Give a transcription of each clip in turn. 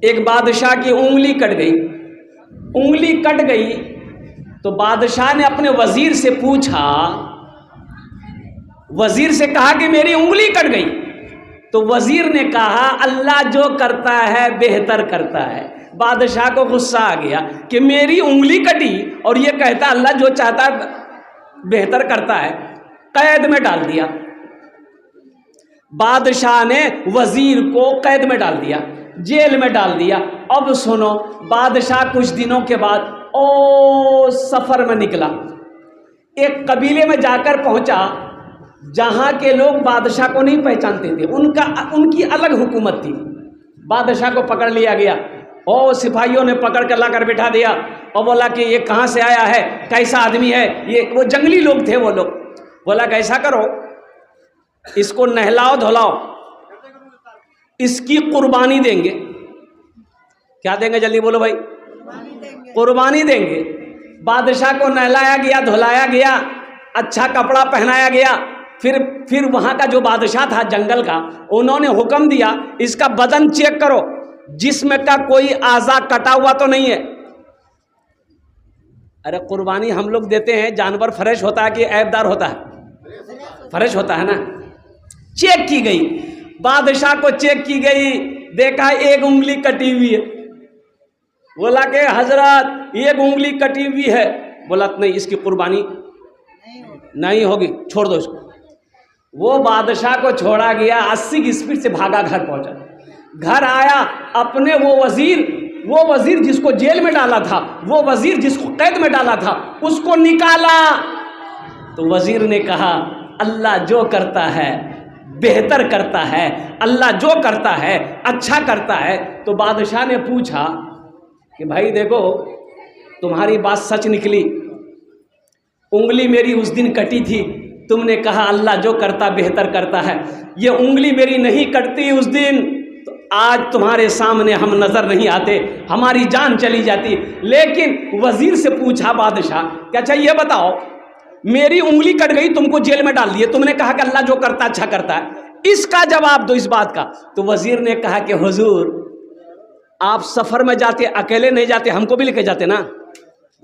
एक बादशाह की उंगली कट गई। उंगली कट गई तो बादशाह ने अपने वजीर से पूछा, वजीर से कहा कि मेरी उंगली कट गई। तो वजीर ने कहा अल्लाह जो करता है बेहतर करता है। बादशाह को गुस्सा आ गया कि मेरी उंगली कटी और ये कहता अल्लाह जो चाहता है बेहतर करता है। कैद में डाल दिया। बादशाह ने वजीर को कैद में डाल दिया, जेल में डाल दिया। अब सुनो, बादशाह कुछ दिनों के बाद सफर में निकला। एक कबीले में जाकर पहुंचा जहां के लोग बादशाह को नहीं पहचानते थे, उनकी अलग हुकूमत थी। बादशाह को पकड़ लिया गया और सिपाहियों ने पकड़ कर लाकर बिठा दिया और बोला कि ये कहाँ से आया है, कैसा आदमी है ये। वो जंगली लोग थे वो लोग। बोला कि ऐसा करो, इसको नहलाओ धुलाओ, इसकी कुर्बानी देंगे। क्या देंगे जल्दी बोलो भाई? कुर्बानी देंगे। बादशाह को नहलाया गया, धुलाया गया, अच्छा कपड़ा पहनाया गया। फिर वहां का जो बादशाह था जंगल का, उन्होंने हुक्म दिया इसका बदन चेक करो, जिस्म का कोई आज़ा कटा हुआ तो नहीं है। अरे कुर्बानी हम लोग देते हैं, जानवर फ्रेश होता है कि ऐबदार होता है? फ्रेश होता है ना। चेक की गई, बादशाह को चेक की गई, देखा एक उंगली कटी हुई है। बोला कि हजरत एक उंगली कटी हुई है। बोला नहीं, इसकी कुर्बानी नहीं होगी, छोड़ दो इसको। वो बादशाह को छोड़ा गया, 80 की स्पीड से भागा, घर पहुंचा। घर आया, अपने वो वजीर जिसको जेल में डाला था, वो वजीर जिसको कैद में डाला था, उसको निकाला। तो वजीर ने कहा अल्लाह जो करता है बेहतर करता है, अल्लाह जो करता है अच्छा करता है। तो बादशाह ने पूछा कि भाई देखो, तुम्हारी बात सच निकली, उंगली मेरी उस दिन कटी थी, तुमने कहा अल्लाह जो करता बेहतर करता है। ये उंगली मेरी नहीं कटती उस दिन तो आज तुम्हारे सामने हम नज़र नहीं आते, हमारी जान चली जाती। लेकिन वजीर से पूछा बादशाह कि अच्छा ये बताओ, मेरी उंगली कट गई, तुमको जेल में डाल दिए, तुमने कहा कि अल्लाह जो करता अच्छा करता है, इसका जवाब दो इस बात का। तो वजीर ने कहा कि हुजूर आप सफर में जाते अकेले नहीं जाते, हमको भी लेके जाते ना।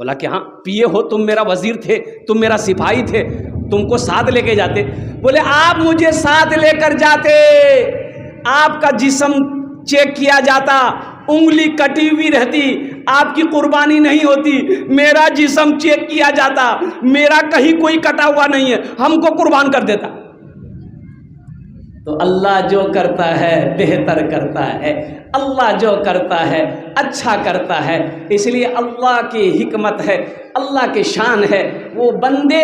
बोला कि हाँ, पिए हो, तुम मेरा वजीर थे, तुम मेरा सिपाही थे, तुमको साथ लेके जाते। बोले आप मुझे साथ लेकर जाते, आपका जिस्म चेक किया जाता, उंगली कटी हुई रहती, आपकी कुर्बानी नहीं होती, मेरा जिस्म चेक किया जाता, मेरा कहीं कोई कटा हुआ नहीं है, हमको कुर्बान कर देता। तो अल्लाह जो करता है बेहतर करता है, अल्लाह जो करता है अच्छा करता है। इसलिए अल्लाह की हिकमत है, अल्लाह की शान है। वो बंदे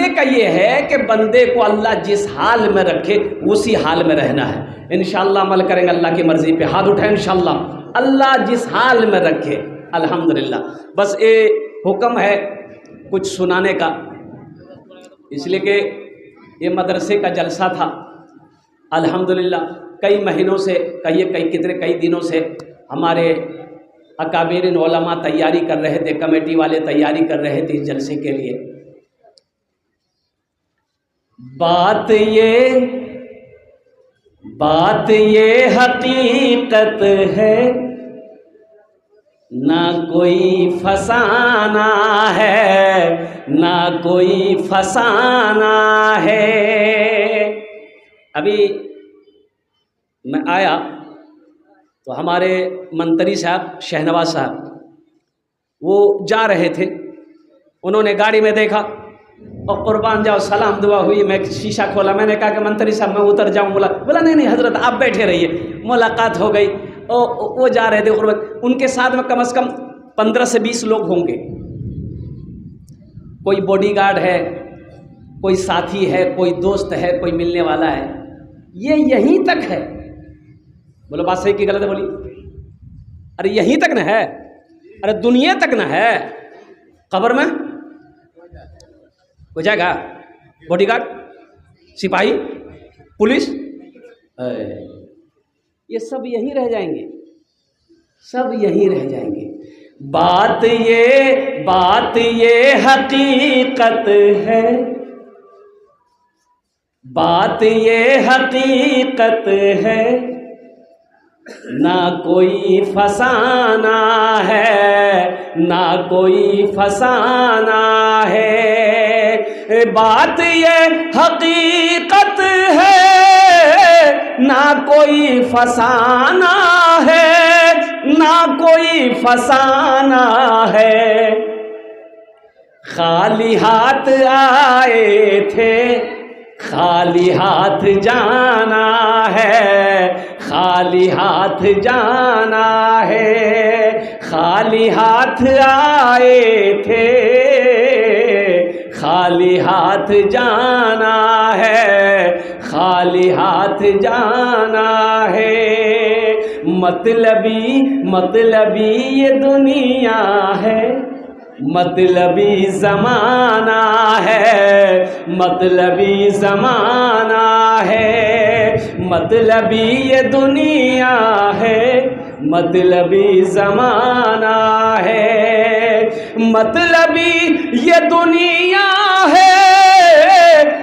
का ये है कि बंदे को अल्लाह जिस हाल में रखे उसी हाल में रहना है। इंशाअल्लाह अमल करेंगे अल्लाह की मर्ज़ी पे, हाथ उठाएं इंशाअल्लाह। अल्लाह जिस हाल में रखे अल्हम्दुलिल्लाह। बस ये हुक्म है कुछ सुनाने का, इसलिए कि ये मदरसे का जलसा था अल्हम्दुलिल्लाह। कई महीनों से, कई दिनों से हमारे अकाबिरीन उलमा तैयारी कर रहे थे, कमेटी वाले तैयारी कर रहे थे इस जलसे के लिए। बात ये हकीकत है, ना कोई फसाना है, ना कोई फसाना है। अभी मैं आया तो हमारे मंत्री साहब शहनवाज साहब वो जा रहे थे, उन्होंने गाड़ी में देखा और कुर्बान जाओ सलाम दुआ हुई। मैं शीशा खोला, मैंने कहा कि मंत्री साहब मैं उतर जाऊं। बोला नहीं हजरत आप बैठे रहिए। मुलाकात हो गई और वो जा रहे थे कुर्बान, उनके साथ में कम से कम 15 से 20 लोग होंगे। कोई बॉडीगार्ड है, कोई साथी है, कोई दोस्त है, कोई मिलने वाला है। ये यहीं तक है। बोलो बात सही कि गलत है? बोली अरे यहीं तक ना है, अरे दुनिया तक ना है। कब्र में हो जाएगा बॉडीगार्ड, सिपाही, पुलिस, ये सब यहीं रह जाएंगे, सब यहीं रह जाएंगे। बात ये हकीकत है, बात ये हकीकत है, ना कोई फसाना है, ना कोई फसाना है, बात ये हकीकत है, ना कोई फसाना है, ना कोई फसाना है। खाली हाथ आए थे, खाली हाथ जाना है, खाली हाथ जाना है, खाली हाथ आए थे, खाली हाथ जाना है, खाली हाथ जाना है। मतलबी मतलबी ये दुनिया है, मतलबी ज़माना है, मतलबी ज़माना है, मतलबी ये दुनिया है, मतलबी ज़माना है, मतलबी ये दुनिया है,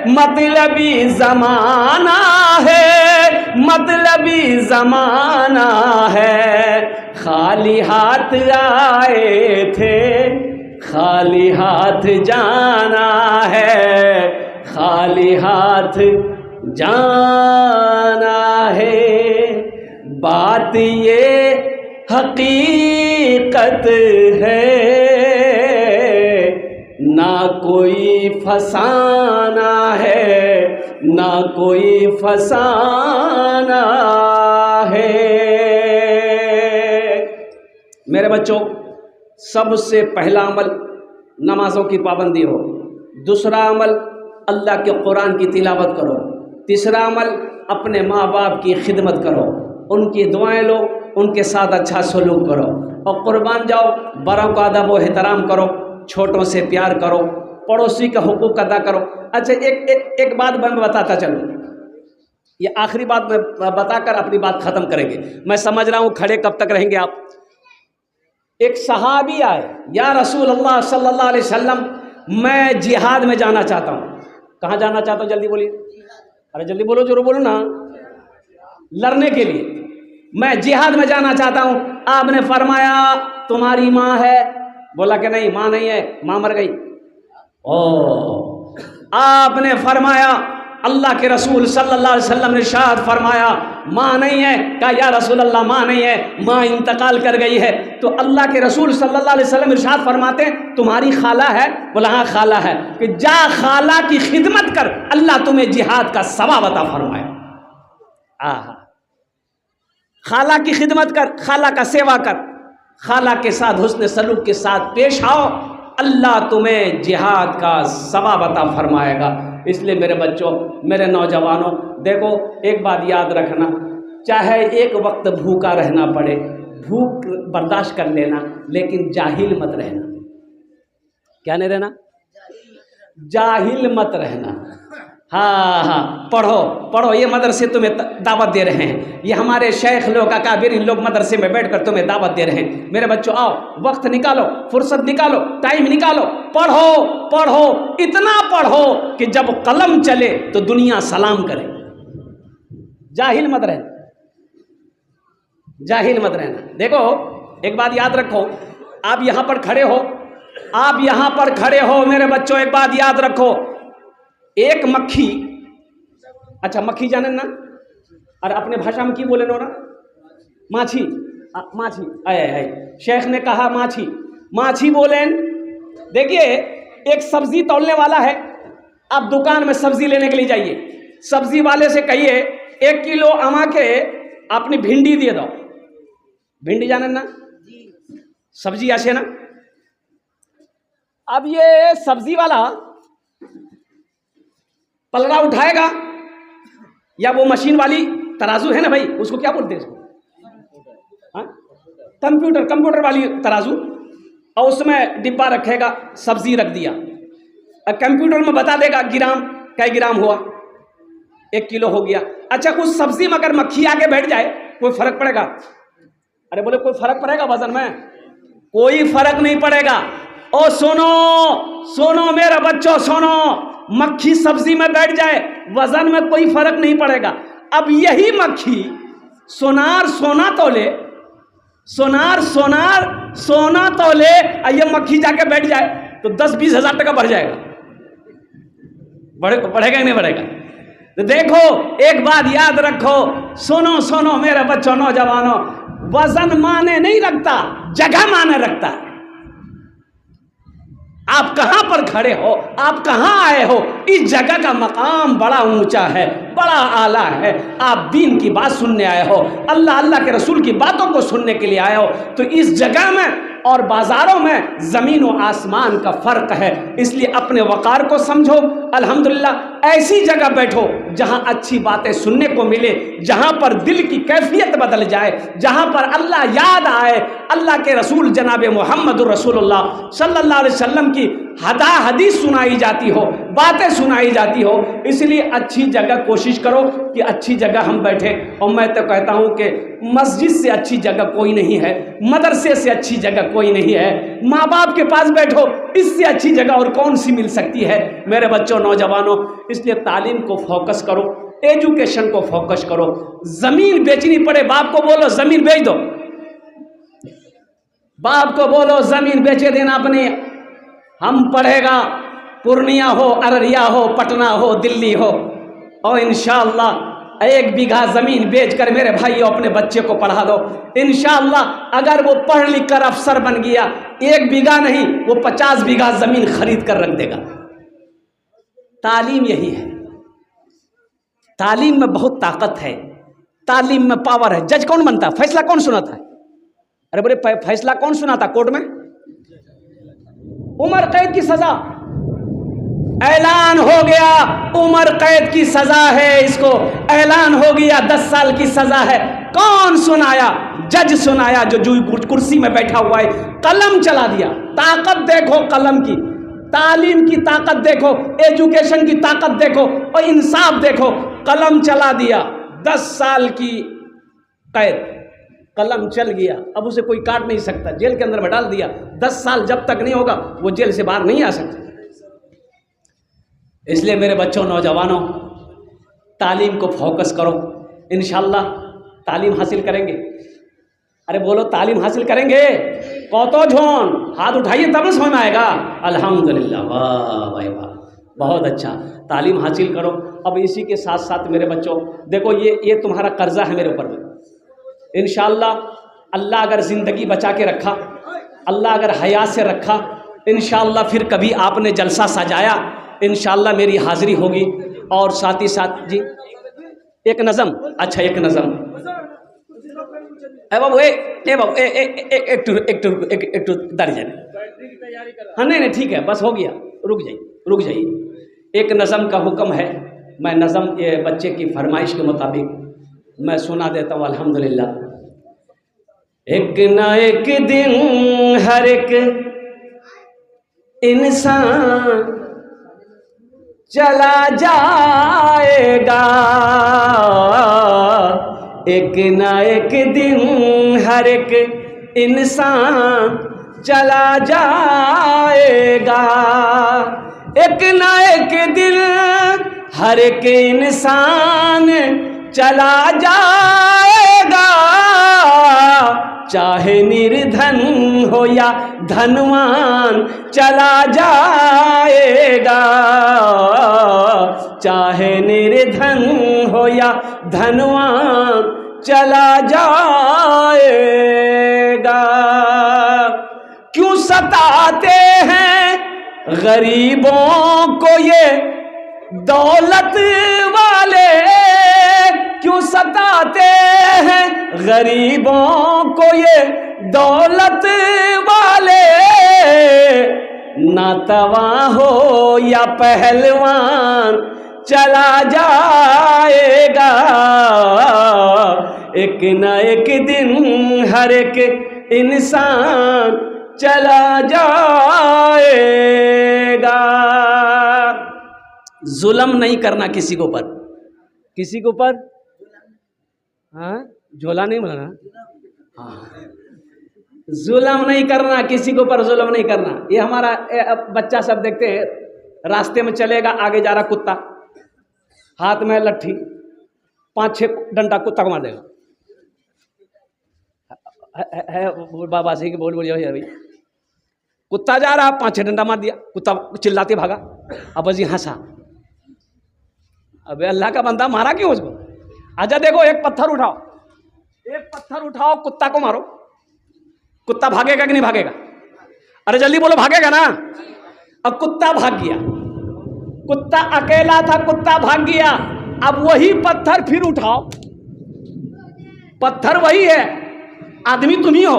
मतलबी ज़माना है, मतलबी ज़माना है। खाली हाथ आए थे, खाली हाथ जाना है, खाली हाथ जाना है। बात ये हकीकत है, ना कोई फसाना है, ना कोई फसाना है। मेरे बच्चों, सबसे पहला अमल नमाज़ों की पाबंदी हो, दूसरा अमल अल्लाह के कुरान की तिलावत करो, तीसरा अमल अपने माँ बाप की खिदमत करो, उनकी दुआएं लो, उनके साथ अच्छा सलूक करो, और कुर्बान जाओ, बड़ों का अदब व एहतराम करो, छोटों से प्यार करो, पड़ोसी का हुकूक अदा करो। अच्छा, एक बात मैं बताता चलूँ, ये आखिरी बात मैं बताकर अपनी बात ख़त्म करेंगे। मैं समझ रहा हूँ खड़े कब तक रहेंगे आप। एक सहाबी आए, या रसूल अल्लाह सल्लल्लाहु अलैहि वसल्लम, मैं जिहाद में जाना चाहता हूँ। कहाँ जाना चाहता हूँ? जल्दी बोलिए, अरे जल्दी बोलो, जोर बोलो ना। लड़ने के लिए मैं जिहाद में जाना चाहता हूँ। आपने फरमाया तुम्हारी माँ है? बोला कि नहीं, माँ नहीं है, माँ मर गई। ओ, आपने फरमाया, अल्लाह के रसूल सल्लल्लाहु अलैहि वसल्लम ने इरशाद फरमाया माँ नहीं है। कहा या रसूल अल्लाह माँ नहीं है, माँ इंतकाल कर गई है। तो अल्लाह के रसूल सल्लल्लाहु अलैहि वसल्लम इरशाद फरमाते हैं तुम्हारी खाला है? बोला हाँ खाला है। कि जा खाला की खिदमत कर, अल्लाह तुम्हें जिहाद का सवाब अता फरमाए। आहा, खाला की खिदमत कर, खाला का सेवा कर, खाला के साथ हुस्न सलूक के साथ पेश आओ, अल्लाह तुम्हें जिहाद का सवाब अता फरमाएगा। इसलिए मेरे बच्चों, मेरे नौजवानों, देखो एक बात याद रखना, चाहे एक वक्त भूखा रहना पड़े, भूख बर्दाश्त कर लेना, लेकिन जाहिल मत रहना। क्या नहीं रहना? जाहिल मत रहना। हाँ हाँ, पढ़ो पढ़ो, ये मदरसे तुम्हें दावत दे रहे हैं, ये हमारे शेख लोग अकाबिर, इन लोग मदरसे में बैठकर तुम्हें दावत दे रहे हैं। मेरे बच्चों आओ, वक्त निकालो, फुर्सत निकालो, टाइम निकालो, पढ़ो पढ़ो, इतना पढ़ो कि जब कलम चले तो दुनिया सलाम करे। जाहिल मत रहना, जाहिल मत रहना। देखो एक बात याद रखो, आप यहाँ पर खड़े हो, आप यहाँ पर खड़े हो मेरे बच्चों, एक बात याद रखो, एक मक्खी, अच्छा मक्खी जाने ना, अरे अपने भाषा में की बोले नो ना, माछी, माछी, आए शेख ने कहा माछी, माछी बोले। देखिए एक सब्जी तौलने वाला है, आप दुकान में सब्जी लेने के लिए जाइए, सब्जी वाले से कहिए 1 किलो आमा के अपनी भिंडी दे दो। भिंडी जाने ना, सब्जी आशे ना। अब ये सब्जी वाला पलड़ा उठाएगा, या वो मशीन वाली तराजू है ना भाई, उसको क्या बोलते हैं इसको? हाँ, कंप्यूटर, कंप्यूटर वाली तराजू, और उसमें डिब्बा रखेगा, सब्जी रख दिया, और कंप्यूटर में बता देगा ग्राम, कै ग्राम हुआ, 1 किलो हो गया। अच्छा उस सब्जी में अगर मक्खी आके बैठ जाए, कोई फर्क पड़ेगा? अरे बोले कोई फर्क पड़ेगा वजन में? कोई फर्क नहीं पड़ेगा। ओ सुनो सुनो मेरा बच्चों सुनो, मक्खी सब्जी में बैठ जाए, वजन में कोई फर्क नहीं पड़ेगा। अब यही मक्खी सोनार सोना तोले, सोनार सोना तोले, ये मक्खी जाके बैठ जाए तो 10-20 हज़ार टका बढ़ जाएगा। बढ़ेगा ही नहीं बढ़ेगा। तो देखो, एक बात याद रखो, सुनो मेरे बच्चों, नौजवानों, वजन माने नहीं रखता, जगह माने रखता है। आप कहां पर खड़े हो, आप कहां आए हो, इस जगह का मकाम बड़ा ऊंचा है, बड़ा आला है। आप दीन की बात सुनने आए हो, अल्लाह के रसूल की बातों को सुनने के लिए आए हो, तो इस जगह में और बाजारों में ज़मीन व आसमान का फ़र्क है। इसलिए अपने वक़ार को समझो। अल्हम्दुलिल्लाह ऐसी जगह बैठो जहां अच्छी बातें सुनने को मिले, जहां पर दिल की कैफियत बदल जाए, जहां पर अल्लाह याद आए, अल्लाह के रसूल जनाब मोहम्मद रसूलुल्लाह सल्लल्लाहु अलैहि वसल्लम की हदीस सुनाई जाती हो, बातें सुनाई जाती हो। इसलिए अच्छी जगह कोशिश करो कि अच्छी जगह हम बैठे। और मैं तो कहता हूं कि मस्जिद से अच्छी जगह कोई नहीं है, मदरसे से अच्छी जगह कोई नहीं है, माँ बाप के पास बैठो, इससे अच्छी जगह और कौन सी मिल सकती है मेरे बच्चों, नौजवानों। इसलिए तालीम को फोकस करो, एजुकेशन को फोकस करो। ज़मीन बेचनी पड़े, बाप को बोलो ज़मीन बेच दो, बाप को बोलो ज़मीन बेचे देना अपने, हम पढ़ेगा, पूर्णिया हो, अररिया हो, पटना हो, दिल्ली हो, और इंशाअल्लाह 1 बीघा ज़मीन बेचकर मेरे भाइयों अपने बच्चे को पढ़ा दो। इंशाअल्लाह अगर वो पढ़ लिख कर अफसर बन गया, 1 बीघा नहीं, वो 50 बीघा ज़मीन खरीद कर रख देगा। तालीम यही है, तालीम में बहुत ताकत है, तालीम में पावर है। जज कौन बनता है, फैसला कौन सुनाता है? अरे बोले फैसला कौन सुनाता कोर्ट में? उम्र कैद की सजा ऐलान हो गया, उम्र कैद की सजा है, इसको ऐलान हो गया, 10 साल की सजा है। कौन सुनाया? जज सुनाया, जो कुर्सी में बैठा हुआ है, कलम चला दिया। ताकत देखो कलम की, तालीम की ताकत देखो, एजुकेशन की ताकत देखो, और इंसाफ देखो। कलम चला दिया, 10 साल की कैद, कलम चल गया, अब उसे कोई काट नहीं सकता, जेल के अंदर में डाल दिया। 10 साल जब तक नहीं होगा वो जेल से बाहर नहीं आ सकता। इसलिए मेरे बच्चों, नौजवानों, तालीम को फोकस करो, इंशाअल्लाह तालीम हासिल करेंगे। अरे बोलो तालीम हासिल करेंगे। कौतो झोन हाथ उठाइए तब समझ में आएगा। अल्हम्दुलिल्लाह, वाह भाई वाह, बहुत अच्छा, तालीम हासिल करो। अब इसी के साथ साथ मेरे बच्चों देखो, ये तुम्हारा कर्जा है मेरे ऊपर में। इंशाअल्लाह अल्लाह अगर ज़िंदगी बचा के रखा, अल्लाह अगर हयात से रखा, इंशाअल्लाह फिर कभी आपने जलसा सजाया, इंशाअल्लाह मेरी हाज़िरी होगी। और साथ ही साथ जी एक नज़म, अच्छा एक नज़म, बाबू एक दर्जन, हाँ नहीं ठीक है, बस हो गया, रुक जाइए। एक नज़म का हुक्म है, मैं नज़म ये बच्चे की फरमाइश के मुताबिक मैं सुना देता हूँ। अल्हम्दुलिल्लाह। एक ना एक दिन हर एक इंसान चला जाएगा, एक ना एक दिन हर एक इंसान चला जाएगा, एक ना एक दिन हर एक इंसान चला जाएगा, चाहे निर्धन हो या धनवान चला जाएगा, चाहे निर्धन हो या धनवान चला जाएगा। क्यों सताते हैं गरीबों को ये दौलत वाले, क्यों सताते हैं गरीबों को ये दौलत वाले, नातवा हो या पहलवान चला जाएगा, एक न एक दिन हर एक इंसान चला जाएगा। जुल्म नहीं करना किसी के ऊपर, किसी के ऊपर, हाँ झोला नहीं बोलना, हाँ जुल्म नहीं करना, किसी के ऊपर जुल्म नहीं करना। ये हमारा बच्चा सब देखते हैं, रास्ते में चलेगा, आगे जा रहा कुत्ता, हाथ में लट्ठी, 5-6 डंडा कुत्ता को मार देगा, है बाबा से बोल बोलिए भाई। कुत्ता जा रहा, 5-6 डंडा मार दिया, कुत्ता चिल्लाते भागा। अब बस हंसा, अबे अल्लाह का बंदा मारा क्यों उसको? आजा देखो, एक पत्थर उठाओ, एक पत्थर उठाओ, कुत्ता को मारो, कुत्ता भागेगा कि नहीं भागेगा? अरे जल्दी बोलो, भागेगा ना? अब कुत्ता भाग गया, कुत्ता अकेला था, कुत्ता भाग गया। अब वही पत्थर फिर उठाओ, पत्थर वही है, आदमी तुम ही हो।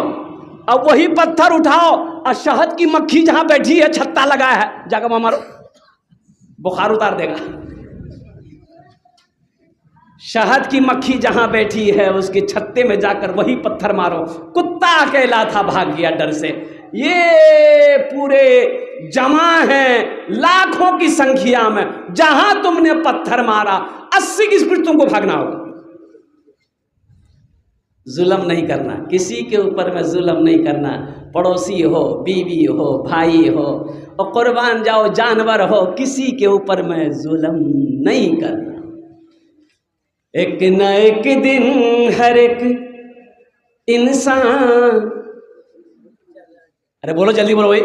अब वही पत्थर उठाओ और शहद की मक्खी जहां बैठी है, छत्ता लगाया है, जाकर वहां मारो, बुखार उतार देगा। शहद की मक्खी जहां बैठी है, उसके छत्ते में जाकर वही पत्थर मारो। कुत्ता अकेला था, भाग गया डर से। ये पूरे जमा है लाखों की संख्या में, जहां तुमने पत्थर मारा 80 की स्पीड तुमको भागना होगा। जुल्म नहीं करना, किसी के ऊपर में जुल्म नहीं करना, पड़ोसी हो, बीवी हो, भाई हो, और कुर्बान जाओ जानवर हो, किसी के ऊपर में जुल्म नहीं करना। एक न एक दिन हर एक इंसान, अरे बोलो जल्दी बोलो भाई,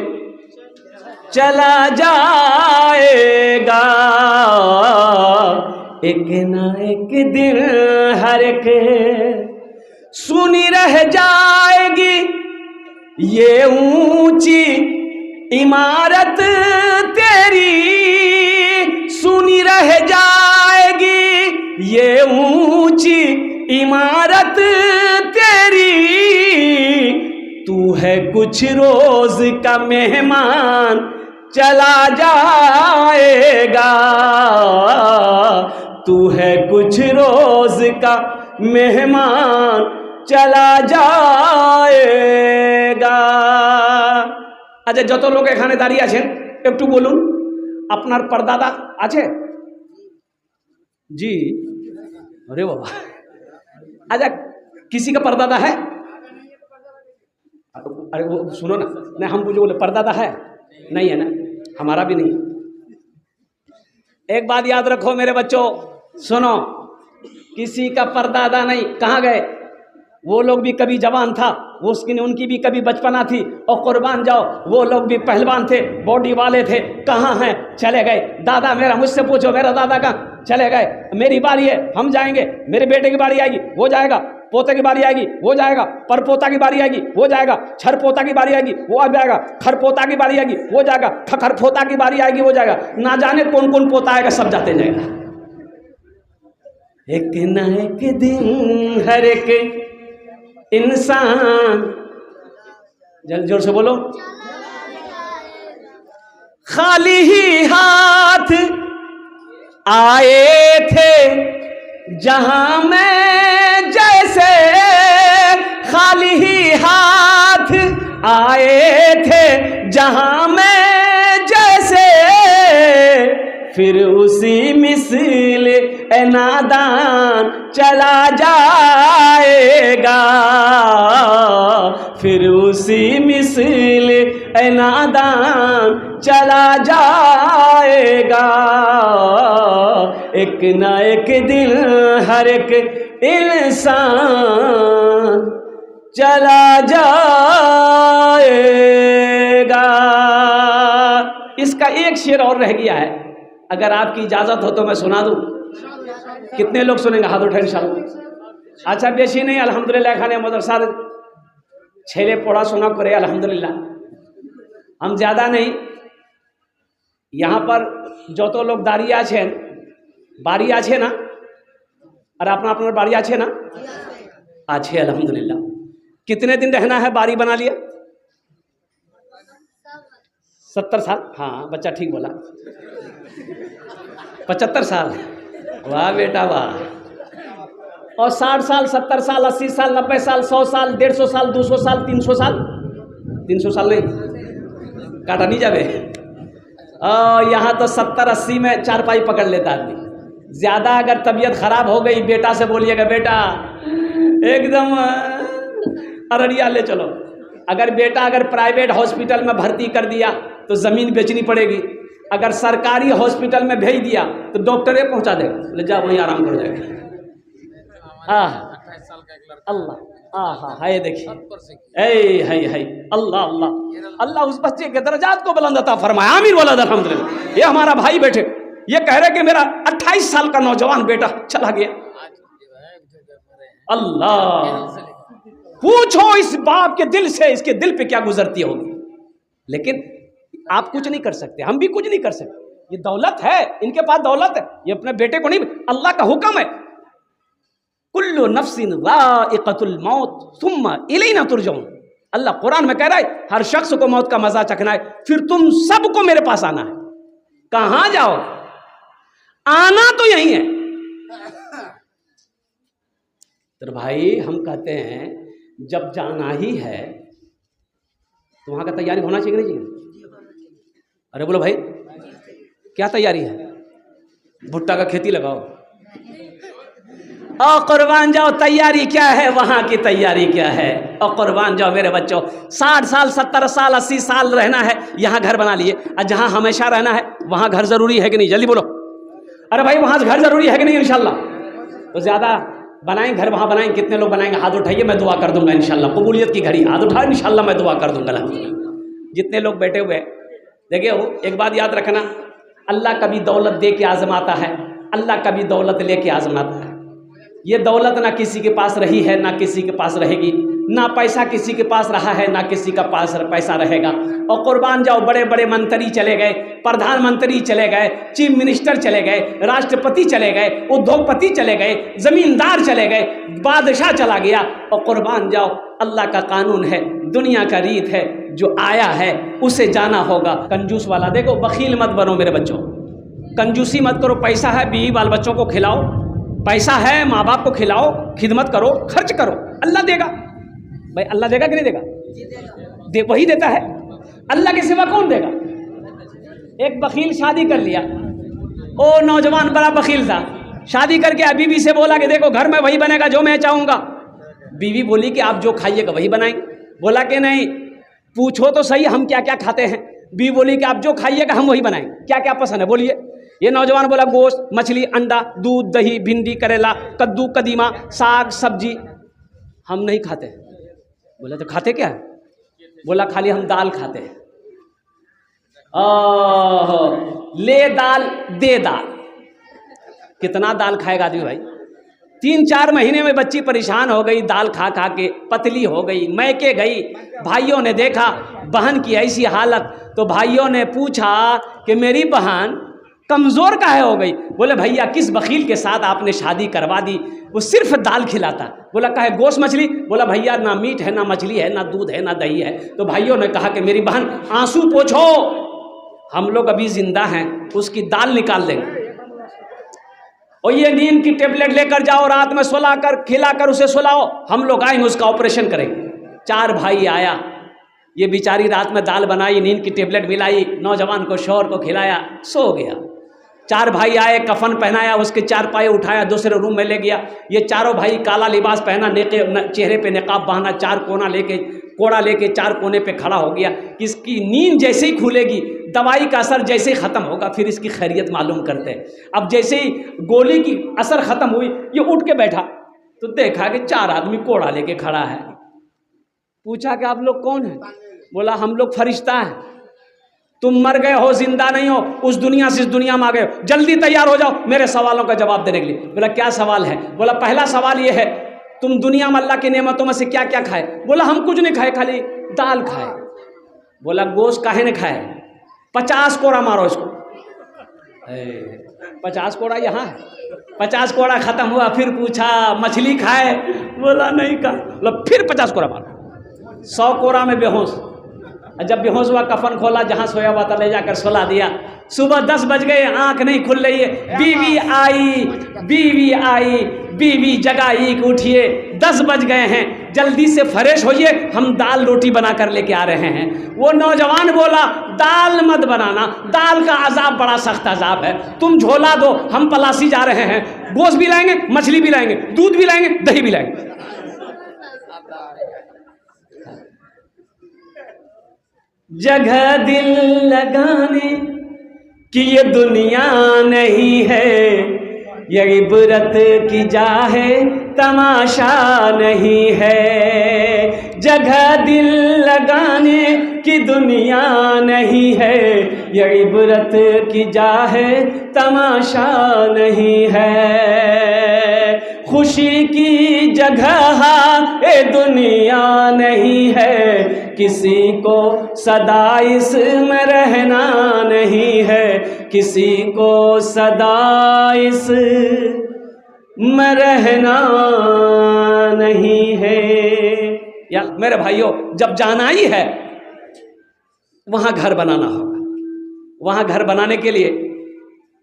चला जाएगा। एक न एक दिन हर एक सुनी रह जाएगी ये ऊंची इमारत तेरी, सुनी रह जाएगी ये ऊंची इमारत तेरी। तू है कुछ रोज का मेहमान, चला जाएगा। तू है कुछ रोज का मेहमान, चला जाएगा। अच्छा, যত লোক এখানে দাঁড়িয়ে আছেন একটু বলুন, আপনার পরদাদা আছে? जी, अरे बाबा, अच्छा किसी का परदादा है? अरे वो सुनो ना, नहीं हम मुझे बोले परदादा है, नहीं है ना, हमारा भी नहीं। एक बात याद रखो मेरे बच्चों, सुनो, किसी का परदादा नहीं। कहाँ गए वो लोग? भी कभी जवान था वो, उसकी उनकी भी कभी बचपना थी, और कुर्बान जाओ वो लोग भी पहलवान थे, बॉडी वाले थे, कहाँ हैं? चले गए। दादा मेरा, मुझसे पूछो मेरा दादा कहाँ? चले गए। मेरी बारी है, हम जाएंगे, मेरे बेटे की बारी आएगी, वो जाएगा, पोते की बारी आएगी, वो जाएगा, परपोता की बारी आएगी, वो जाएगा, छरपोता की बारी आएगी, वो आ जाएगा, खरपोता की बारी आएगी, वो जाएगा, खरपोता की बारी आएगी, वो जाएगा। ना जाने कौन कौन पोता आएगा, सब जाते जाएगा। एक न एक दिन हर एक इंसान, जल्दी जोर से बोलो, खाली ही हाथ आए थे जहां में, जैसे खाली ही हाथ आए थे जहां में जैसे, फिर उसी मिसल ए नादान चला जाएगा। फिर उसी मिसल ए नादान चला जाएगा। एक न एक दिन हर एक इंसान चला जाएगा। इसका एक शेर और रह गया है, अगर आपकी इजाजत हो तो मैं सुना दूं। कितने लोग सुनेंगे? हाथ उठाएं इंशाल्लाह। अच्छा, बेशी नहीं, अल्हम्दुलिल्लाह खाने मदरसा छेले पढ़ा सुना करे अल्हम्दुलिल्लाह। हम ज़्यादा नहीं, यहाँ पर जो तो लोग दाঁড়িয়ে আছেন, বাড়ি আছে না? আর আপনার বাড়ি আছে না? আছে अल्हम्दुलिल्लाह। कितने दिन रहना है? बारी बना लिया 70 साल। हाँ बच्चा ठीक बोला, 75 साल। वाह बेटा वाह। और 60 साल, 70 साल, 80 साल, 90 साल, 100 साल, 150 साल, 200 साल, 300 साल, 300 साल नहीं, काटा नहीं जावे। यहाँ तो 70-80 में चारपाई पकड़ लेता आदमी। ज़्यादा अगर तबीयत ख़राब हो गई, बेटा से बोलिएगा बेटा एकदम अररिया ले चलो। अगर बेटा अगर प्राइवेट हॉस्पिटल में भर्ती कर दिया तो ज़मीन बेचनी पड़ेगी। अगर सरकारी हॉस्पिटल में भेज दिया तो डॉक्टर पहुंचा देगा, ले जा वहीं आराम कर जाएगा। हाँ 28 साल अल्लाह आहा है, देखिए ऐ है अल्लाह अल्लाह अल्लाह उस बच्चे के दर्जात को बुलंद अता फरमाए। आमीन बोला अल्हम्दुलिल्लाह। ये हमारा भाई बैठे, ये कह रहे कि मेरा 28 साल का नौजवान बेटा चला गया। अल्लाह, पूछो इस बाप के दिल से, इसके दिल पे क्या गुजरती होगी। लेकिन आप कुछ नहीं कर सकते, हम भी कुछ नहीं कर सकते। ये दौलत है, इनके पास दौलत है, ये अपने बेटे को नहीं, अल्लाह का हुक्म है कुल्लु नफ्सिन ज़ाइक़तुल मौत सुम्मा इलैना तुरजऊन। अल्लाह कुरान में कह रहा है हर शख्स को मौत का मजा चखना है, फिर तुम सबको मेरे पास आना है। कहां जाओ, आना तो यही है। तो भाई हम कहते हैं जब जाना ही है तो वहां का तैयारी होना चाहिए नहीं चाहिए? अरे बोलो भाई, क्या तैयारी है? भुट्टा का खेती लगाओ और कुर्बान जाओ। तैयारी क्या है वहां की, तैयारी क्या है? और कुर्बान जाओ मेरे बच्चों। 60 साल 70 साल 80 साल रहना है, यहाँ घर बना लिए, और जहाँ हमेशा रहना है वहाँ घर जरूरी है कि नहीं? जल्दी बोलो। अरे भाई वहाँ घर जरूरी है कि नहीं? इंशाल्लाह तो ज्यादा बनाएंगे घर, वहाँ बनाएंगे। कितने लोग बनाएंगे? हाथ उठाइए, मैं दुआ कर दूंगा इंशाल्लाह। कबूलियत की घड़ी, हाथ उठाओ, इंशाल्लाह मैं दुआ कर दूंगा। जितने लोग बैठे हुए देखिए, एक बात याद रखना, अल्लाह कभी दौलत दे के आजमाता है, अल्लाह कभी दौलत लेके आजमाता है। ये दौलत ना किसी के पास रही है ना किसी के पास रहेगी, ना पैसा किसी के पास रहा है ना किसी का पास पैसा रहेगा। और कुर्बान जाओ, बड़े बड़े मंत्री चले गए, प्रधानमंत्री चले गए, चीफ मिनिस्टर चले गए, राष्ट्रपति चले गए, उद्योगपति चले गए, जमींदार चले गए, बादशाह चला गया। और कुर्बान जाओ, अल्लाह का कानून है, दुनिया का रीत है, जो आया है उसे जाना होगा। कंजूस वाला देखो, बखील मत बनो मेरे बच्चों, कंजूसी मत करो। पैसा है, बीवी बाल बच्चों को खिलाओ, पैसा है, माँ बाप को खिलाओ, खिदमत करो, खर्च करो, अल्लाह देगा। भाई अल्लाह देगा कि नहीं देगा? वही देता है, अल्लाह के सिवा कौन देगा? एक बखील शादी कर लिया, ओ नौजवान बड़ा बखील था, शादी करके बीवी से बोला कि देखो घर में वही बनेगा जो मैं चाहूँगा। बीवी बोली कि आप जो खाइएगा वही बनाएंगे। बोला कि नहीं, पूछो तो सही हम क्या क्या खाते हैं। बीवी बोली कि आप जो खाइएगा हम वही बनाएंगे। क्या क्या पसंद है बोलिए। ये नौजवान बोला गोश्त, मछली, अंडा, दूध, दही, भिंडी, करेला, कद्दू, कदीमा, साग, सब्जी हम नहीं खाते। बोला तो खाते क्या है? बोला खाली हम दाल खाते हैं। ले दाल दे दाल, कितना दाल खाएगा आदमी भाई? 3-4 महीने में बच्ची परेशान हो गई, दाल खा खा के पतली हो गई, मैके गई। भाइयों ने देखा बहन की ऐसी हालत, तो भाइयों ने पूछा कि मेरी बहन कमज़ोर काहे हो गई? बोले भैया किस बखील के साथ आपने शादी करवा दी, वो सिर्फ दाल खिलाता। बोला काहे, गोश्त मछली? बोला भैया ना मीट है, ना मछली है, ना दूध है, ना दही है। तो भाइयों ने कहा कि मेरी बहन आंसू पोंछो, हम लोग अभी जिंदा हैं, उसकी दाल निकाल देंगे। और ये नींद की टेबलेट लेकर जाओ, रात में सुला कर खिला कर उसे सुलाओ, हम लोग आएंगे उसका ऑपरेशन करेंगे। 4 भाई आया, ये बेचारी रात में दाल बनाई, नींद की टेबलेट मिलाई, नौजवान को शौहर को खिलाया, सो गया। 4 भाई आए, कफन पहनाया, उसके 4 पाए उठाया, दूसरे रूम में ले गया। ये चारों भाई काला लिबास पहना, चेहरे पे निकाब बांधा, 4 कोड़ा लेके 4 कोने पे खड़ा हो गया। इसकी नींद जैसे ही खुलेगी, दवाई का असर जैसे ही ख़त्म होगा, फिर इसकी खैरियत मालूम करते हैं। अब जैसे ही गोली की असर ख़त्म हुई, ये उठ के बैठा तो देखा कि 4 आदमी कोड़ा लेके खड़ा है। पूछा कि आप लोग कौन हैं? बोला हम लोग फरिश्ता हैं, तुम मर गए हो, जिंदा नहीं हो, उस दुनिया से इस दुनिया में आ गए हो, जल्दी तैयार हो जाओ मेरे सवालों का जवाब देने के लिए। बोला क्या सवाल है? बोला पहला सवाल ये है, तुम दुनिया में अल्लाह की नेमतों में से क्या क्या खाए? बोला हम कुछ नहीं खाए, खाली दाल खाए। बोला गोश्त काहे ने खाए? 50 कोड़ा मारो इसको। 50 कोड़ा यहाँ है, 50 कोड़ा खत्म हुआ। फिर पूछा मछली खाए? बोला नहीं खा। बोला फिर 50 कोड़ा मारो। 100 कोड़ा में बेहोश। जब बेहोश हुआ, कफन खोला, जहाँ सोया हुआ था ले जाकर सुला दिया। सुबह 10 बज गए, आंख नहीं खुल रही है। बीवी आई, बीवी जगाई कि उठिए 10 बज गए हैं, जल्दी से फ्रेश होइए, हम दाल रोटी बना कर लेके आ रहे हैं। वो नौजवान बोला दाल मत बनाना, दाल का अजाब बड़ा सख्त अजाब है, तुम झोला दो, हम पलासी जा रहे हैं, गोश्त भी लाएंगे, मछली भी लाएंगे, दूध भी लाएंगे, दही भी लाएंगे। जगह दिल लगाने कि ये दुनिया नहीं है, ये इबरत की जा है तमाशा नहीं है, जगह दिल लगाने की दुनिया नहीं है, ये इबरत की जा है तमाशा नहीं है, खुशी की जगह ये दुनिया नहीं है, किसी को सदा इसमें रहना नहीं है, किसी को सदा इसमें रहना नहीं है। या मेरे भाइयों, जब जाना ही है वहां घर बनाना होगा। वहां घर बनाने के लिए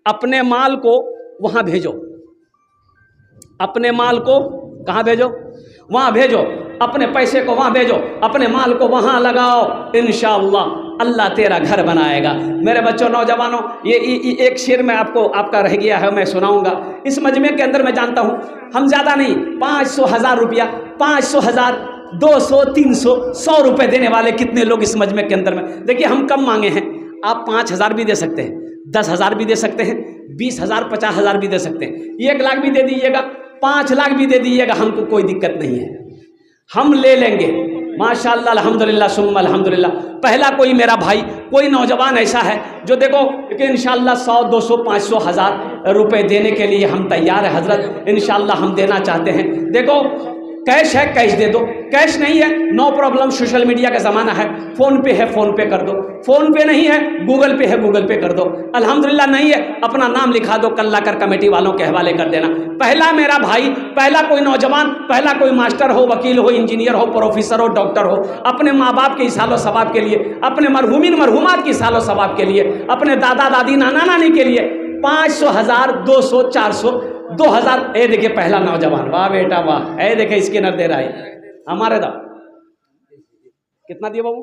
अपने माल को वहां भेजो, अपने माल को कहाँ भेजो? वहां भेजो, अपने पैसे को वहां भेजो, अपने माल को वहां लगाओ, इंशाअल्लाह अल्लाह तेरा घर बनाएगा। मेरे बच्चों, नौजवानों, ये एक शेर में आपका रह गया है, मैं सुनाऊंगा। इस मजमे के अंदर मैं जानता हूं हम ज़्यादा नहीं, 500 हज़ार रुपया, 500 हज़ार, 200, 300, 100 रुपये देने वाले कितने लोग इस मजमे के अंदर में। देखिए, हम कम मांगे हैं, आप 5,000 भी दे सकते हैं, 10,000 भी दे सकते हैं, 20,000, 50,000 भी दे सकते हैं, 1 लाख भी दे दीजिएगा, 5 लाख भी दे दीजिएगा, हमको कोई दिक्कत नहीं है, हम ले लेंगे माशाअल्लाह, अल्हम्दुलिल्लाह सुम्मा अल्हम्दुलिल्लाह। पहला कोई मेरा भाई, कोई नौजवान ऐसा है जो देखो कि इंशाअल्लाह 100, 200, 500 हज़ार रुपये देने के लिए हम तैयार है हजरत, इंशाअल्लाह हम देना चाहते हैं। देखो, कैश है कैश दे दो, कैश नहीं है नो प्रॉब्लम, सोशल मीडिया का ज़माना है, फ़ोन पे है फ़ोन पे कर दो, फ़ोन पे नहीं है गूगल पे है गूगल पे कर दो, अल्हम्दुलिल्लाह नहीं है अपना नाम लिखा दो, कल लाकर कमेटी वालों के हवाले कर देना। पहला मेरा भाई, पहला कोई नौजवान, पहला कोई मास्टर हो, वकील हो, इंजीनियर हो, प्रोफेसर हो, डॉक्टर हो, अपने माँ बाप के इसालो सवाब के लिए, अपने मरहूमिन मरहूमात की इसालो सवाब के लिए, अपने दादा दादी नाना नानी के लिए 500 हज़ार, 200, 400, 2,000। ए देखिए पहला नौजवान, वाह बेटा वाह, ए देखे इसके नर दे रहा है हमारे दा कितना दिए बाबू?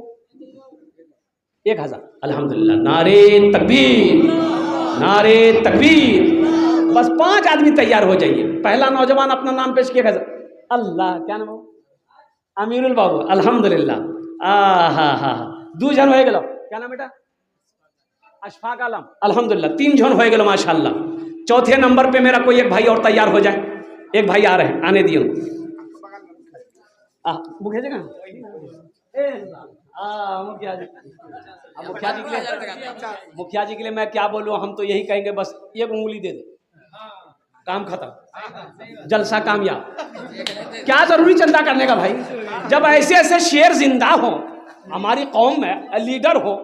1,000, अल्हम्दुलिल्लाह, नारे तकबीर, नारे तकबीर। बस 5 आदमी तैयार हो जाइए। पहला नौजवान अपना नाम पेश किया, 1,000। अल्लाह, क्या नाम बाबू? अमीरुल बाबू, अल्हम्दुलिल्लाह। हा, 2 जन हो गए, क्या नाम बेटा? अशफाक आलम, अल्हम्दुलिल्लाह, 3 जन हो गए माशाअल्लाह। चौथे नंबर पे मेरा कोई एक भाई और तैयार हो जाए। एक भाई आ रहे हैं, आने दिए उनको। भेजेगा मुखिया जी के लिए मैं क्या बोलूँ, हम तो यही कहेंगे बस 1 उंगली दे दे, काम खत्म, जलसा कामयाब। क्या जरूरी चंदा करने का भाई, जब ऐसे ऐसे शेर जिंदा हो हमारी कौम में, लीडर हो,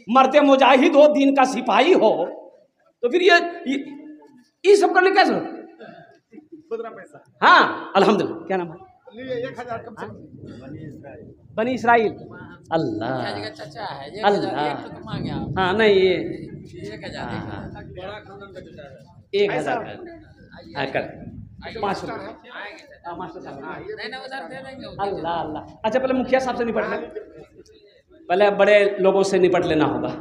मरते मुजाहिद हो, दीन का सिपाही हो, तो फिर ये सब करने क्या जरूरत? हाँ अल्हम्दुलिल्लाह। क्या नाम है? 1,000 कम से कम। बनी इसराइल, अल्लाह चाचा है, अल्लाह। हाँ नहीं, ये 1,000 कर 500। अल्लाह अल्लाह। अच्छा, पहले मुखिया साहब से निपट लें, पहले बड़े लोगों से निपट लेना होगा।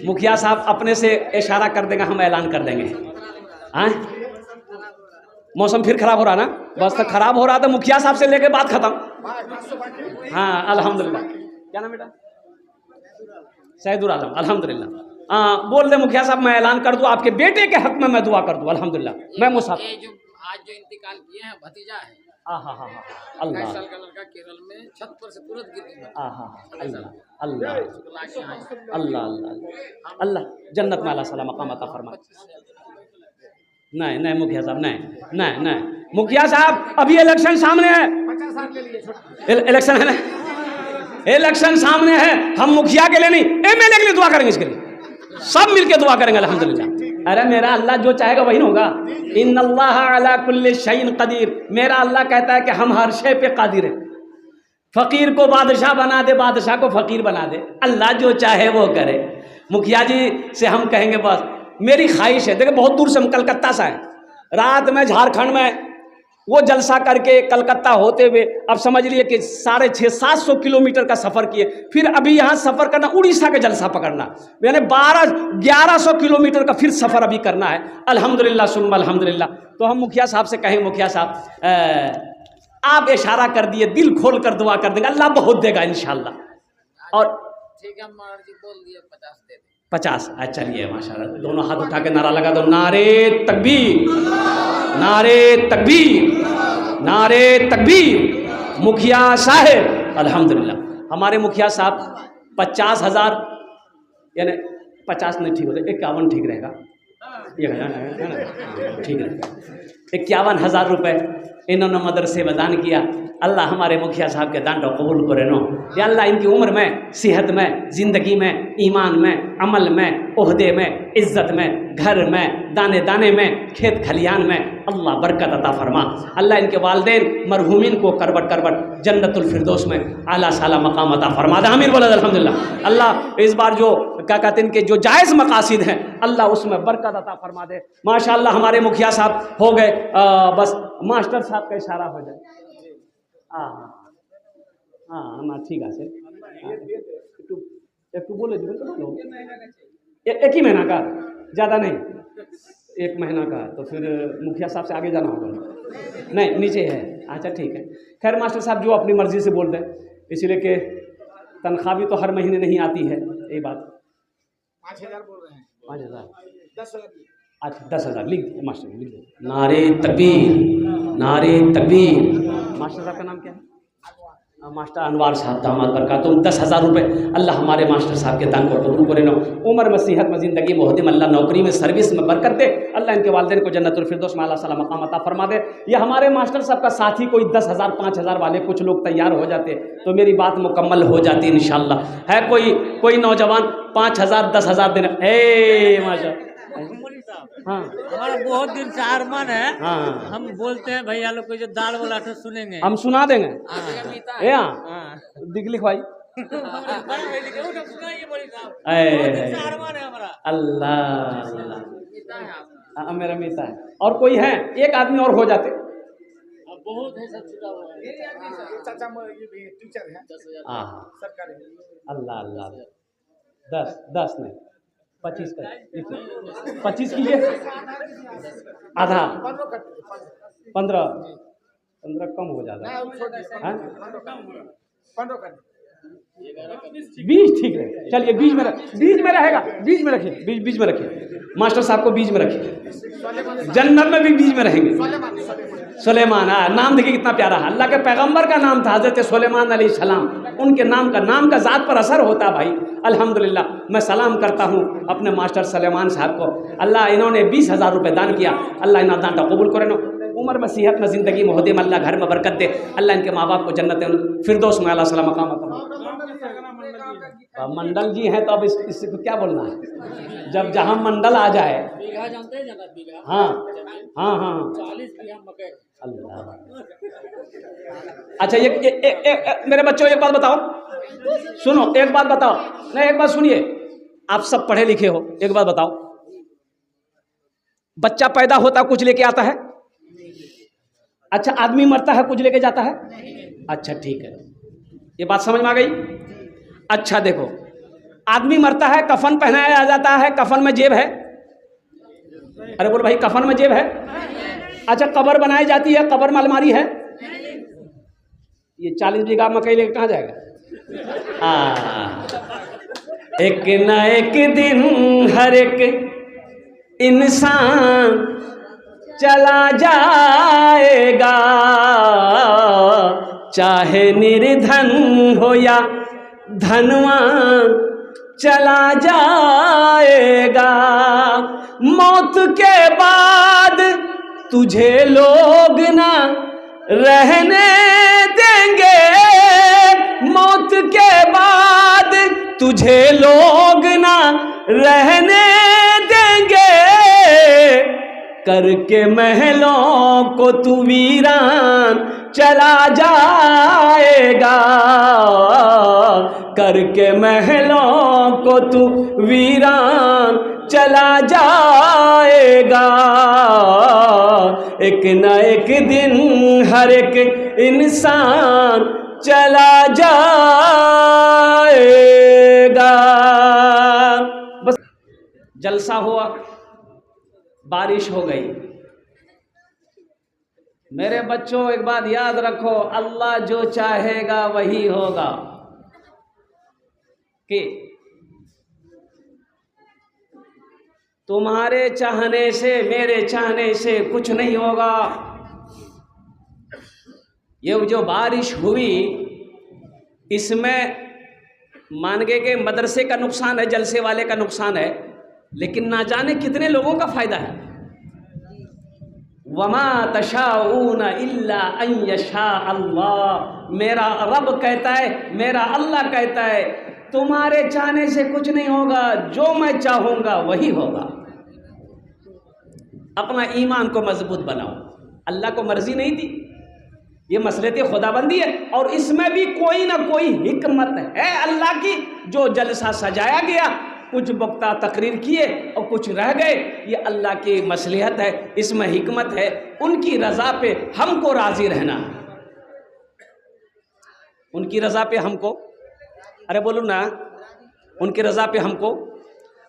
मुखिया साहब अपने से इशारा कर देगा, हम ऐलान कर देंगे। हाँ, मौसम फिर खराब हो रहा ना, बस तक खराब हो रहा था, मुखिया साहब से लेके बात खत्म। हाँ अल्हम्दुलिल्लाह। क्या नाम बेटा? सैदुल आलम, अल्हम्दुलिल्लाह। हाँ बोल दे मुखिया साहब, मैं ऐलान कर दूं आपके बेटे के हक में मैं दुआ कर दूं, अल्हम्दुलिल्लाह। मैं मुसाफ आज जो इंतकाल किए हैं भतीजा है, हाँ, अल्लाह, 22 साल का लड़का केरल में छत पर से तुरंत गिर गया। अल्लाह अल्लाह अल्लाह अल्लाह अल्लाह, जन्नत में अल्लाह सलाम मकाम अता फरमा। नहीं मुखिया साहब, नहीं मुखिया साहब, अभी इलेक्शन सामने है, 50 साल के लिए इलेक्शन है ना, इलेक्शन सामने है, हम मुखिया के लिए नहीं, एमएलए के लिए दुआ करेंगे, इसके लिए सब मिलके दुआ करेंगे अल्हम्दुलिल्लाह। अरे मेरा अल्लाह जो चाहेगा वही ना होगा, इन्नल्लाह अला कुल्लि शैइन कदीर। मेरा अल्लाह कहता है कि हम हर शे पे कादिर है। फकीर को बादशाह बना दे, बादशाह को फकीर बना दे, अल्लाह जो चाहे वो करे। मुखिया जी से हम कहेंगे बस मेरी ख्वाहिश है, देखो बहुत दूर से हम कलकत्ता से आए, रात में झारखंड में वो जलसा करके कलकत्ता होते हुए अब समझ लिए कि 650-700 किलोमीटर का सफ़र किए, फिर अभी यहाँ सफ़र करना, उड़ीसा का जलसा पकड़ना, यानी 1100 किलोमीटर का फिर सफ़र अभी करना है। अल्हम्दुलिल्लाह सुम्मा अल्हम्दुलिल्लाह। तो हम मुखिया साहब से कहें, मुखिया साहब आप इशारा कर दिए, दिल खोल कर दुआ कर देंगे, अल्लाह बहुत देगा इंशाअल्लाह। और ठीक है, मर्जी बोल दिए 50 दे दे। 50। चलिए माशाल्लाह, दोनों हाथ उठा के नारा लगा दो, नारे तकबीर, नारे तकबीर, नारे तकबीर। मुखिया साहब अल्हम्दुलिल्लाह, हमारे मुखिया साहब 50,000 यानी 50 नहीं ठीक होता, 51 ठीक रहेगा, ठीक रहेगा, 51,000 रुपये इन्होंने मदरसे में दान किया। अल्लाह हमारे मुखिया साहब के दान को कबूल करे नो। या अल्लाह इनकी उम्र में, सेहत में, ज़िंदगी में, ईमान में, अमल में, ओहदे में, इज़्ज़त में, घर में, दाने दाने में, खेत खलियान में अल्लाह बरकत अता फरमा। अल्लाह इनके वालिदैन मरहूमिन को करबट करबट जन्नतुल फिरदौस में आला साला मकाम अता फरमा दे। आमीन बोला अल्हम्दुलिल्लाह। अल्लाह इस बार जो क्या कहते हैं इनके जो जायज़ मकासिद हैं अल्लाह उसमें बरकत अता फरमा दे। माशाअल्लाह हमारे मुखिया साहब हो गए, बस मास्टर साहब का इशारा हो जाए। हाँ हाँ ना ठीक है, एक बोले एक ही महीना का, ज़्यादा नहीं, 1 महीना का, तो फिर मुखिया साहब से आगे जाना होगा। नहीं नीचे है, अच्छा ठीक है। खैर मास्टर साहब जो अपनी मर्ज़ी से बोल दें, इसीलिए कि तनख्वाह भी तो हर महीने नहीं आती है, यही बात। 5,000 बोल रहे हैं। 5,000, 10,000। अच्छा 10,000 लिख दिए मास्टर, लिख दिए। नारे तकबीर, नारे तकबीर। मास्टर साहब का नाम क्या है? मास्टर अनवार साहब दामाद बरकातुहू। 10,000 रुपये अल्लाह हमारे मास्टर साहब के दान को कबूल करे नो। उम्र में, सेहत में, ज़िंदगी में, ओहदे में अल्लाह नौकरी में, सर्विस में बरकत दे। अल्लाह इनके वालिदैन को जन्नतुल फिरदौस में आला साला मकाम अता फरमा दे। ये हमारे मास्टर साहब का साथी कोई 10,000 5,000 वाले कुछ लोग तैयार हो जाते तो मेरी बात मुकम्मल हो जाती इंशाअल्लाह। है कोई नौजवान 5,000 10,000 देना, माशा हाँ हमारा बहुत दिन से अरमान है। हाँ हम बोलते हैं भैया लोग को जो दाल वाला तो सुनेंगे, हम सुना देंगे। हाँ। दिख लिखवाई अल्लाह मेरा मीता है। और कोई है, एक आदमी और हो जाते, बहुत है, सब छुटा हुआ है। चाचा ये भी टीचर है, 10,000 सरकारी। अल्लाह अल्लाह 10 नहीं 25 का, 25 कीजिए, आधा 15 कम हो जाता है। 20 ठीक है, चलिए 20 में रहेगा, 20 में रखिए, 20 में रखिए। मास्टर साहब को 20 में रखिए, जन्नत में भी 20 में रहेंगे। सुलेमान, नाम देखिए कितना प्यारा है, अल्लाह के पैगंबर का नाम था हज़रत सुलेमान अलैहिस्सलाम। उनके नाम का ज़ात पर असर होता भाई। अल्हम्दुलिल्लाह मैं सलाम करता हूँ अपने मास्टर सुलेमान साहब को। अल्लाह इन्होंने 20,000 रुपये दान किया, अल्लाह इन्होंने दान का कबूल करे नो। उम्र में, सेहत में, ज़िंदगी में, ओहदे में अल्लाह घर में बरकत दे। अल्लाह इनके माँ बाप को जन्नत फिरदौस में आला साला मकाम अता। मंडल जी हैं तो अब इससे तो क्या बोलना है, जब जहाँ मंडल आ जाए। बीघा जानते हैं जगत बीघा? हाँ हाँ हाँ 40 बीघा मकई। अल्लाह। अच्छा मेरे बच्चों एक बात बताओ, सुनो एक बात बताओ, नहीं एक बात सुनिए, आप सब पढ़े लिखे हो, एक बात बताओ, बच्चा पैदा होता कुछ लेके आता है? अच्छा आदमी मरता है कुछ लेके जाता है? अच्छा ठीक है, ये बात समझ में आ गई। अच्छा देखो, आदमी मरता है, कफन पहनाया जाता है, कफन में जेब है। अरे बोल भाई, कफन में जेब है? अच्छा कब्र बनाई जाती है, कब्र में अलमारी है? ये 40 बीघा मकई लेके कहाँ जाएगा? एक न एक दिन हर एक इंसान चला जाएगा, चाहे निर्धन हो या धनवान चला जाएगा। मौत के बाद तुझे लोग ना रहने देंगे, मौत के बाद तुझे लोग ना रहने देंगे, करके महलों को तू वीरान चला जाएगा, करके महलों को तू वीरान चला जाएगा। एक न एक दिन हर एक इंसान चला जाएगा। बस जलसा हुआ, बारिश हो गई। मेरे बच्चों एक बात याद रखो, अल्लाह जो चाहेगा वही होगा। कि तुम्हारे चाहने से, मेरे चाहने से कुछ नहीं होगा। ये जो बारिश हुई, इसमें मान गए कि मदरसे का नुकसान है, जलसे वाले का नुकसान है, लेकिन ना जाने कितने लोगों का फायदा है। वमा तशाऊन इल्ला अन यशा अल्लाह, मेरा रब कहता है, मेरा अल्लाह कहता है, तुम्हारे चाहने से कुछ नहीं होगा, जो मैं चाहूँगा वही होगा। अपना ईमान को मजबूत बनाओ। अल्लाह को मर्जी नहीं थी, ये मसलत खुदाबंदी है, और इसमें भी कोई ना कोई हिकमत है अल्लाह की। जो जलसा सजाया गया, कुछ वक्ता तकरीर किए और कुछ रह गए, ये अल्लाह की मसलिहत है, इसमें हिकमत है। उनकी रज़ा पे हमको राज़ी रहना है, उनकी रज़ा पे हमको, अरे बोलो ना, उनकी रज़ा पे हमको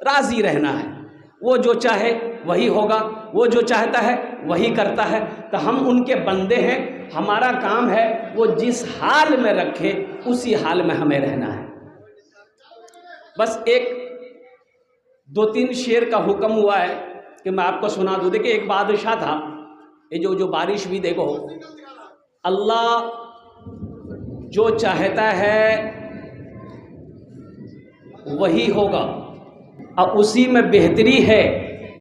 राज़ी रहना है। वो जो चाहे वही होगा, वो जो चाहता है वही करता है। तो हम उनके बंदे हैं, हमारा काम है वो जिस हाल में रखे उसी हाल में हमें रहना है। बस एक 2-3 शेर का हुक्म हुआ है कि मैं आपको सुना दूँ। देखिए, एक बादशाह था, ये जो बारिश भी देखो, अल्लाह जो चाहता है वही होगा, और उसी में बेहतरी है